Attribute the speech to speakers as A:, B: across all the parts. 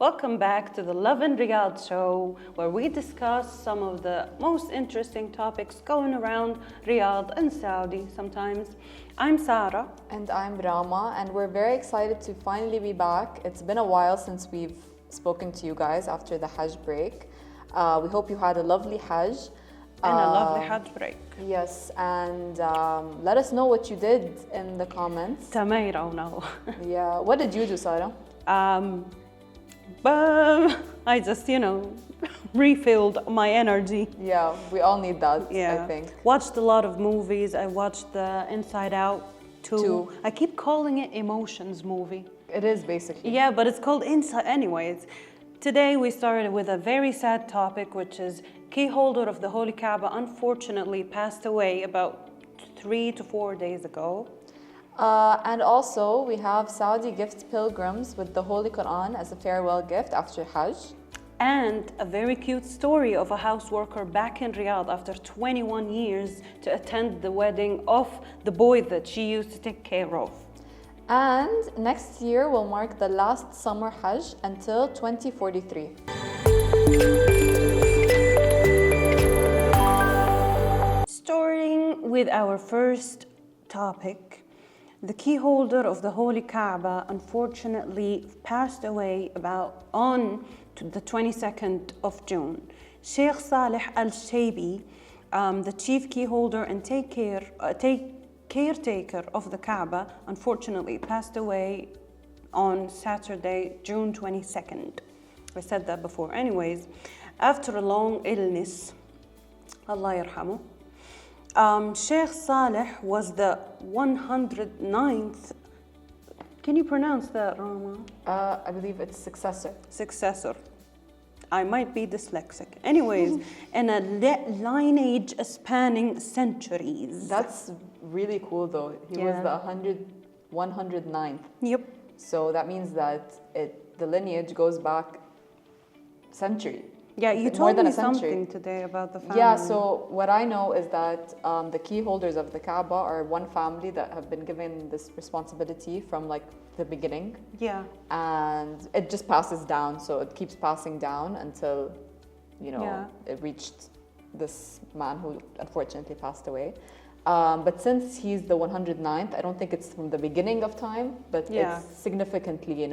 A: Welcome back to the Lovin Riyadh Show, where we discuss some of the most interesting topics going around Riyadh and Saudi sometimes. I'm Sarah.
B: And I'm Rama, and we're very excited to finally be back. It's been a while since we've spoken to you guys after the Hajj break. We hope you had a lovely Hajj.
A: And a lovely Hajj break.
B: Yes, and let us know what you did in the comments.
A: Tamaira, no.
B: Yeah, what did you do, Sarah?
A: But I just, refilled my energy.
B: Yeah, we all need that,
A: Yeah.
B: I think.
A: Watched a lot of movies. I watched the Inside Out 2.
B: Two.
A: I keep calling it emotions movie.
B: It is basically.
A: Yeah, but it's called Inside. Anyways, today we started with a very sad topic, which is key holder of the Holy Kaaba unfortunately passed away about 3 to 4 days ago.
B: And also, we have Saudi gifts pilgrims with the Holy Quran as a farewell gift after Hajj.
A: And a very cute story of a house worker back in Riyadh after 21 years to attend the wedding of the boy that she used to take care of.
B: And next year will mark the last summer Hajj until 2043.
A: Starting with our first topic, the key holder of the Holy Kaaba unfortunately passed away on the 22nd of June. Sheikh Saleh Al-Shaybi, the chief key holder and caretaker of the Kaaba, unfortunately passed away on Saturday, June 22nd. I said that before. Anyways, after a long illness, Allah yarhamu, Sheikh Saleh was the 109th. Can you pronounce that, Rama?
B: I believe it's
A: Successor. I might be dyslexic. Anyways, in a lineage spanning centuries.
B: That's really cool though. He was the 109th.
A: Yep.
B: So that means that the lineage goes back century.
A: Yeah, you
B: More
A: told
B: than
A: me
B: a century.
A: something today about the family.
B: Yeah, so what I know is that the key holders of the Kaaba are one family that have been given this responsibility from like the beginning.
A: Yeah.
B: And it just passes down, so it keeps passing down until, it reached this man who unfortunately passed away. But since he's the 109th, I don't think it's from the beginning of time, but it's significantly,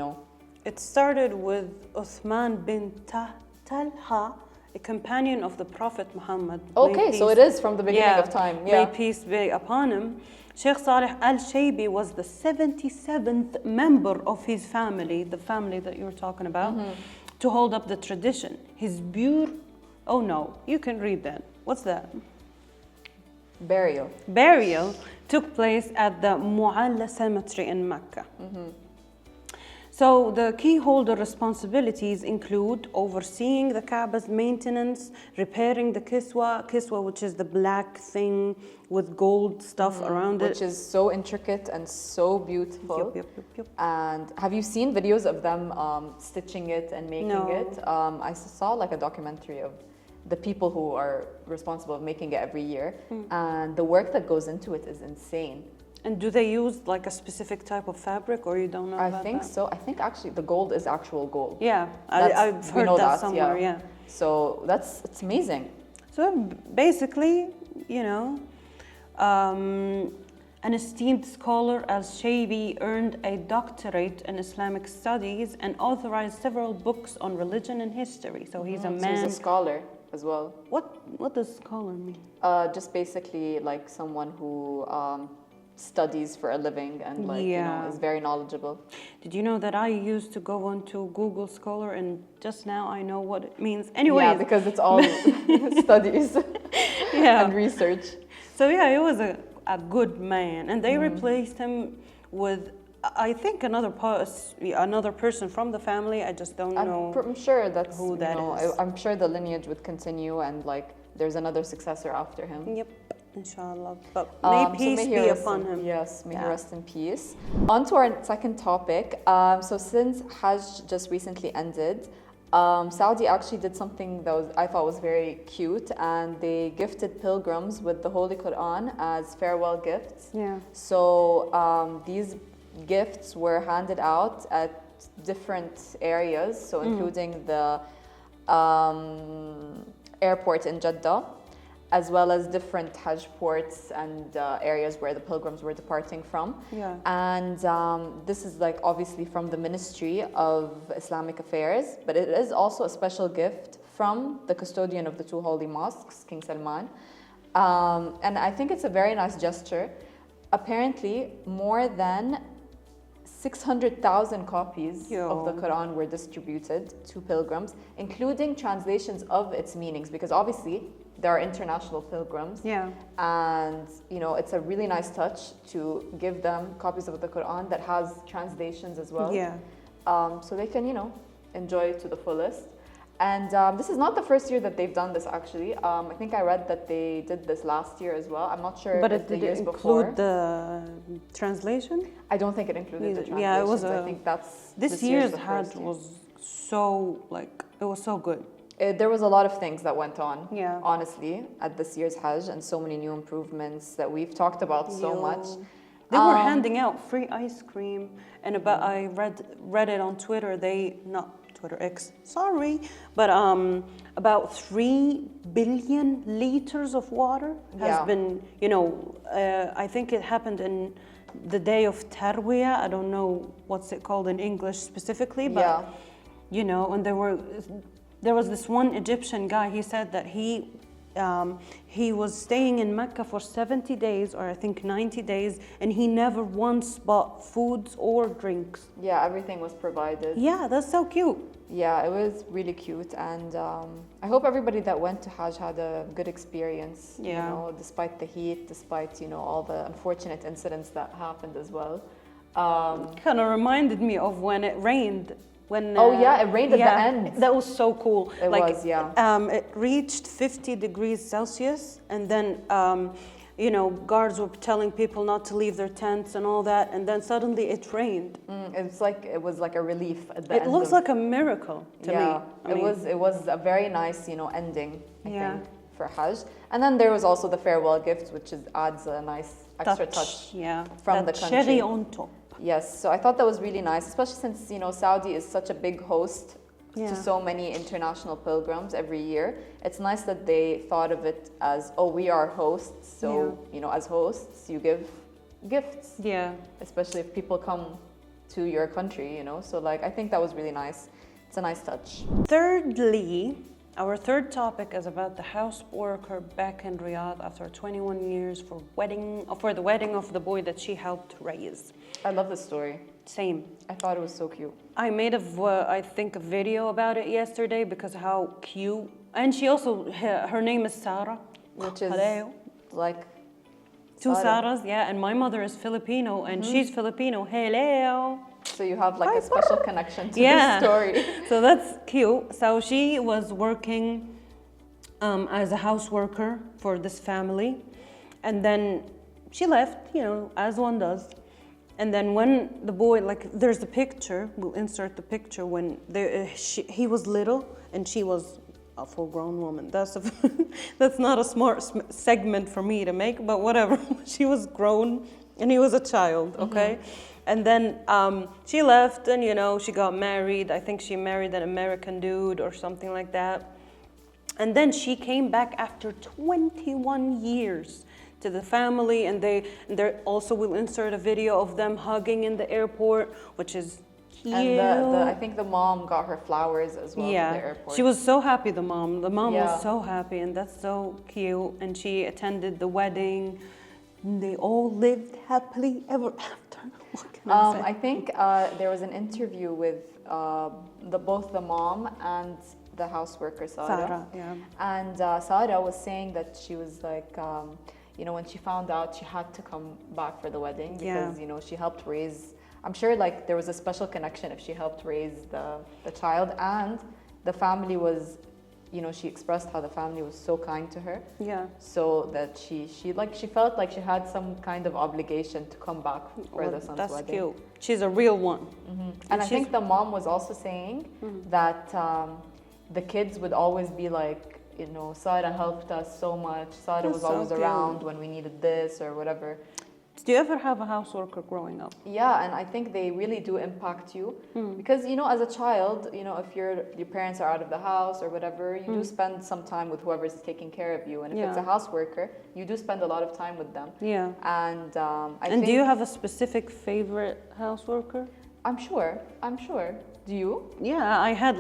A: It started with Uthman bin Talha, a companion of the Prophet Muhammad.
B: Okay, so it is from the beginning of time. Yeah.
A: May peace be upon him. Sheikh Saleh Al-Shaybi was the 77th member of his family, the family that you were talking about, to hold up the tradition. His oh no, you can read that. What's that? Burial took place at the Mu'alla cemetery in Mecca. So the key holder responsibilities include overseeing the Kaaba's maintenance, repairing the kiswa, which is the black thing with gold stuff around it.
B: Which is so intricate and so beautiful.
A: Yep.
B: And have you seen videos of them stitching it and making it? I saw like a documentary of the people who are responsible of making it every year. And the work that goes into it is insane.
A: And do they use like a specific type of fabric, or you don't know about that?
B: I think so. I think actually the gold is actual gold.
A: Yeah, I've heard that somewhere, yeah.
B: So it's amazing.
A: So basically, an esteemed scholar, Al-Shaybi earned a doctorate in Islamic studies and authorized several books on religion and history. So he's a man.
B: So he's a scholar as well.
A: What does scholar mean?
B: Just basically like someone who studies for a living and is very knowledgeable.
A: Did you know that I used to go onto Google Scholar and just now I know what it means? Anyways.
B: Yeah, because it's all studies and research.
A: So yeah, he was a good man, and they replaced him with, I think, another person from the family. I just don't know.
B: I'm sure that's
A: who that is.
B: I'm sure the lineage would continue, and like there's another successor after him.
A: Yep. Inshallah. But may peace be upon him.
B: Yes, may he rest in peace. On to our second topic. So since Hajj just recently ended, Saudi actually did something that I thought was very cute, and they gifted pilgrims with the Holy Quran as farewell gifts.
A: Yeah.
B: So these gifts were handed out at different areas, so including the airport in Jeddah, as well as different Hajj ports and areas where the pilgrims were departing from.
A: Yeah.
B: And this is like obviously from the Ministry of Islamic Affairs, but it is also a special gift from the custodian of the two holy mosques, King Salman. And I think it's a very nice gesture. Apparently, more than 600,000 copies of the Quran were distributed to pilgrims, including translations of its meanings, because obviously there are international pilgrims.
A: Yeah.
B: And, you know, it's a really nice touch to give them copies of the Quran that has translations as well.
A: Yeah.
B: So they can, you know, enjoy it to the fullest. And this is not the first year that they've done this, actually. I think I read that they did this last year as well. I'm not sure
A: But
B: if
A: it
B: the
A: did
B: years
A: it
B: before.
A: include the translation?
B: I don't think it included the translations.
A: Yeah, it was
B: I think that's
A: this year's
B: the
A: Hajj
B: first year.
A: was so like it was so good.
B: There was a lot of things that went on,
A: Yeah.
B: honestly, at this year's Hajj, and so many new improvements that we've talked about so much.
A: They were handing out free ice cream, and about I read it on Twitter. They not Twitter X, sorry, but about 3 billion liters of water has been, you know, I think it happened in the day of Tarwiyah. I don't know what's it called in English specifically, but you know, and there was this one Egyptian guy. He said that he was staying in Mecca for 70 days, or I think 90 days, and he never once bought foods or drinks.
B: Yeah, everything was provided.
A: Yeah, that's so cute.
B: Yeah, it was really cute, and I hope everybody that went to Hajj had a good experience.
A: Yeah.
B: You know, despite the heat, despite, you know, all the unfortunate incidents that happened as well.
A: Kind of reminded me of when it rained. When
B: it rained at the end.
A: That was so cool.
B: It was, yeah.
A: It reached 50 degrees Celsius, and then you know, guards were telling people not to leave their tents and all that, and then suddenly it rained.
B: It was like a relief at the end.
A: It looks like a miracle to me.
B: It was a very nice, you know, ending, I think, for Hajj. And then there was also the farewell gift, which adds a nice extra touch from the country.
A: Cherry on top.
B: Yes, so I thought that was really nice, especially since, you know, Saudi is such a big host to so many international pilgrims every year. It's nice that they thought of it as, oh, we are hosts, so, you know, as hosts, you give gifts.
A: Yeah.
B: Especially if people come to your country, you know, so like, I think that was really nice. It's a nice touch.
A: Thirdly, our third topic is about the house worker back in Riyadh after 21 years for the wedding of the boy that she helped raise.
B: I love this story.
A: Same.
B: I thought it was so cute.
A: I made I think a video about it yesterday because how cute. And she also, her name is Sarah.
B: Which is like
A: two Sarahs, yeah. And my mother is Filipino and she's Filipino. Hello.
B: So you have like a special connection to this story.
A: So that's cute. So she was working as a house worker for this family. And then she left, you know, as one does. And then when the boy, like, there's the picture, we'll insert the picture when he was little and she was a full-grown woman. That's not a smart segment for me to make, but whatever. She was grown and he was a child, okay? And then she left and, you know, she got married. I think she married an American dude or something like that. And then she came back after 21 years to the family, and they also will insert a video of them hugging in the airport, which is cute.
B: And I think the mom got her flowers as well to the airport.
A: She was so happy, the mom. The mom was so happy, and that's so cute. And she attended the wedding. They all lived happily ever after. What can I say?
B: I think there was an interview with both the mom and the house worker, Sarah. And Sarah was saying that she was like, you know, when she found out, she had to come back for the wedding because, you know, she helped raise, I'm sure like there was a special connection if she helped raise the child, and the family was, you know, she expressed how the family was so kind to her.
A: Yeah.
B: So that she felt like she had some kind of obligation to come back for the son's
A: that's
B: wedding.
A: That's cute. She's a real one.
B: And I think the mom was also saying that the kids would always be like, you know, Sarah helped us so much. Sarah was always around when we needed this or whatever.
A: Did you ever have a house worker growing up?
B: Yeah, and I think they really do impact you because as a child, if your parents are out of the house or whatever, you do spend some time with whoever's taking care of you, and if it's a house worker, you do spend a lot of time with them.
A: Yeah.
B: And I
A: And
B: think,
A: do you have a specific favorite house worker?
B: I'm sure. Do you?
A: Yeah, I had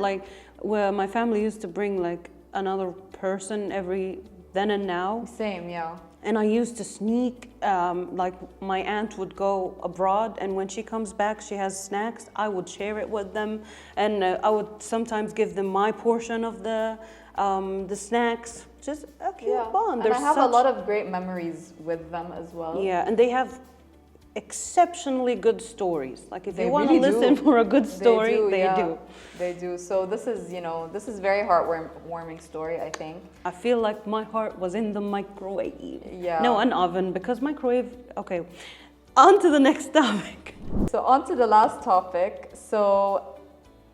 A: where my family used to bring another person every then and now.
B: Same, yeah.
A: And I used to sneak, my aunt would go abroad, and when she comes back, she has snacks. I would share it with them, and I would sometimes give them my portion of the snacks. Just a cute bond.
B: And I have a lot of great memories with them as well.
A: Yeah, and they have exceptionally good stories. Like if
B: They
A: you want to
B: really
A: listen
B: do.
A: for a good story, they do.
B: They do. So this is very heartwarming story, I think.
A: I feel like my heart was in the microwave.
B: Yeah.
A: No, an oven, because microwave. Okay, on to the next topic.
B: So on to the last topic. So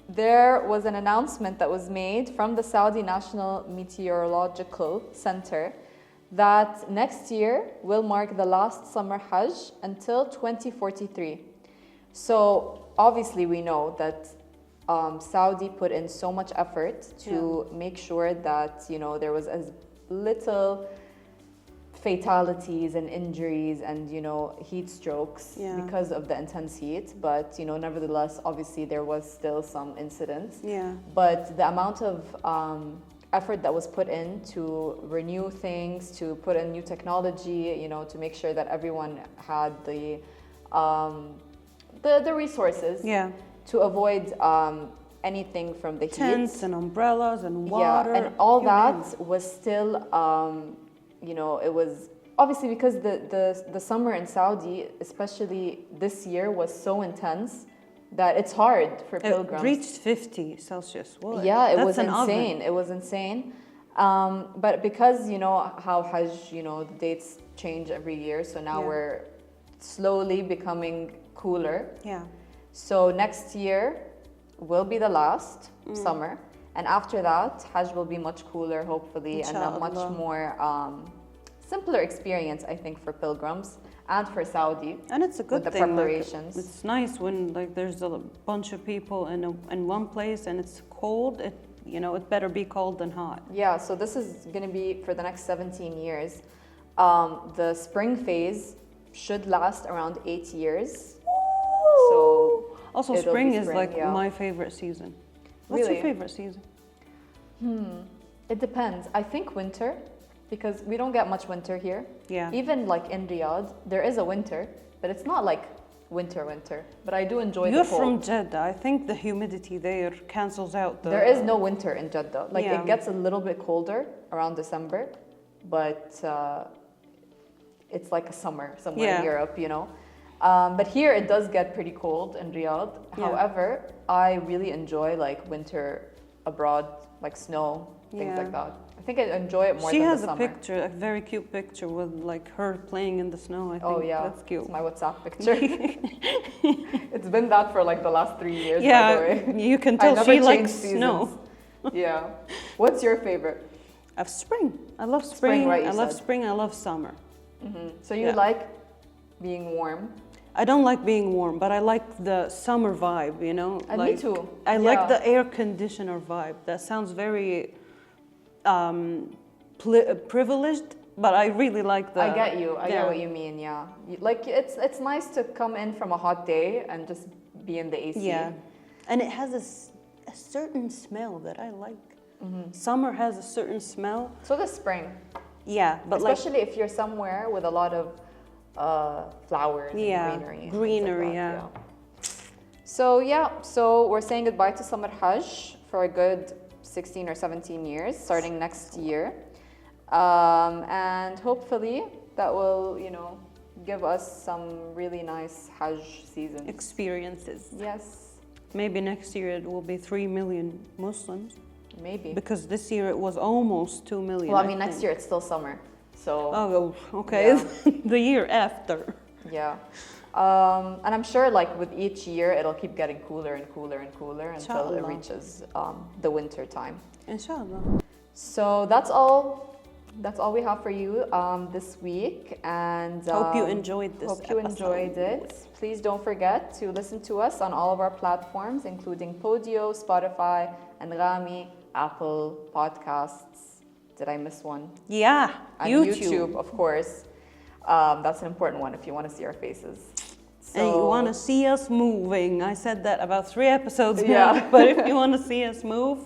B: there was an announcement that was made from the Saudi National Meteorological Center that next year will mark the last summer Hajj until 2043. So obviously we know that Saudi put in so much effort to make sure that there was as little fatalities and injuries and heat strokes because of the intense heat, but nevertheless obviously there was still some incidents. But the amount of effort that was put in to renew things, to put in new technology, to make sure that everyone had the resources to avoid anything from the heat.
A: Tents and umbrellas and water.
B: Yeah, and all that was still, it was obviously because the summer in Saudi, especially this year, was so intense that it's hard for pilgrims.
A: It reached 50 Celsius. What?
B: Yeah, it
A: That's
B: was
A: an
B: insane.
A: oven.
B: It was insane. But because how Hajj, the dates change every year, so now we're slowly becoming cooler.
A: Yeah.
B: So next year will be the last summer, and after that, Hajj will be much cooler, hopefully, and a much more simpler experience, I think, for pilgrims and for Saudi.
A: And it's a good
B: with the
A: thing.
B: preparations.
A: It's nice when there's a bunch of people in one place and it's cold. It better be cold than hot.
B: Yeah, so this is going to be for the next 17 years. The spring phase should last around 8 years. So
A: also,
B: it'll
A: spring
B: be
A: is my favorite season. What's
B: Really?
A: your favorite season?
B: It depends. I think winter, because we don't get much winter here.
A: Yeah.
B: Even in Riyadh, there is a winter, but it's not like winter. But I do enjoy
A: You're
B: the cold.
A: from Jeddah. I think the humidity there cancels out the...
B: There is no winter in Jeddah.
A: Yeah.
B: It gets a little bit colder around December, but it's like a summer somewhere in Europe, But here it does get pretty cold in Riyadh.
A: Yeah.
B: However, I really enjoy winter abroad, like snow, things like that. I think I enjoy it more
A: She
B: than
A: has
B: the
A: a
B: summer.
A: picture, a very cute picture with her playing in the snow. I think
B: Oh yeah,
A: that's cute.
B: it's my WhatsApp picture. It's been that for the last 3 years.
A: Yeah,
B: by the way.
A: you can
B: I
A: tell
B: never
A: she
B: changed
A: likes
B: seasons.
A: snow.
B: Yeah. What's your favorite?
A: Of spring. I love
B: Spring,
A: spring.
B: right, you
A: I love
B: said.
A: spring. I love summer.
B: So you like being warm?
A: I don't like being warm, but I like the summer vibe,
B: Me too.
A: I like the air conditioner vibe. That sounds very privileged, but I really like the...
B: I get you. I get what you mean, yeah. It's nice to come in from a hot day and just be in the AC.
A: Yeah. And it has a certain smell that I like. Summer has a certain smell.
B: So does spring.
A: Yeah, but
B: especially if you're somewhere with a lot of flowers and greenery.
A: Yeah.
B: So we're saying goodbye to summer Hajj for a good 16 or 17 years, starting next year. And hopefully that will, give us some really nice Hajj seasons.
A: Experiences.
B: Yes.
A: Maybe next year it will be 3 million Muslims.
B: Maybe.
A: Because this year it was almost 2 million.
B: Well, I mean, next year it's still summer. So.
A: Oh, okay.
B: Yeah.
A: The year after.
B: Yeah. And I'm sure with each year it'll keep getting cooler and cooler and cooler until it
A: Inshallah.
B: reaches the winter time.
A: Inshallah.
B: So that's all That's all we have for you this week. And
A: hope you enjoyed this.
B: Hope you enjoyed it. Please don't forget to listen to us on all of our platforms, including Podio, Spotify, Anghami, Apple Podcasts. Did I miss one?
A: Yeah,
B: and YouTube, of course. That's an important one if you want to see our faces.
A: And you want to see us moving. I said that about 3 episodes now. But if you want to see us move,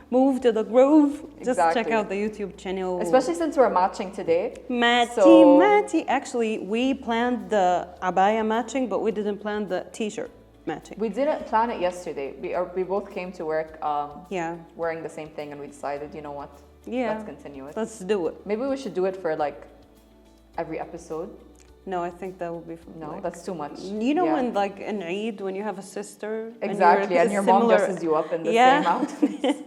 A: move to the groove. Just check out the YouTube channel.
B: Especially since we're matching today.
A: Matty. Actually, we planned the abaya matching, but we didn't plan the t-shirt matching.
B: We didn't plan it yesterday. We both came to work wearing the same thing, and we decided, you know what? Let's continue it.
A: Let's do it.
B: Maybe we should do it for like every episode.
A: No, I think that would be...
B: No, that's too much.
A: You know when like in Eid, when you have a sister...
B: Exactly, and your mom dresses you up in the same outfit.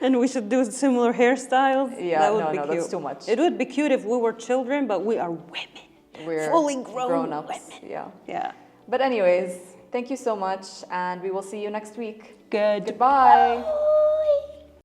A: And we should do similar hairstyles.
B: Yeah,
A: that would be
B: cute. That's too much.
A: It would be cute if we were children, but we are women.
B: We're
A: fully grown-ups.
B: Women.
A: Yeah.
B: But anyways, thank you so much, and we will see you next week.
A: Goodbye.
B: Goodbye.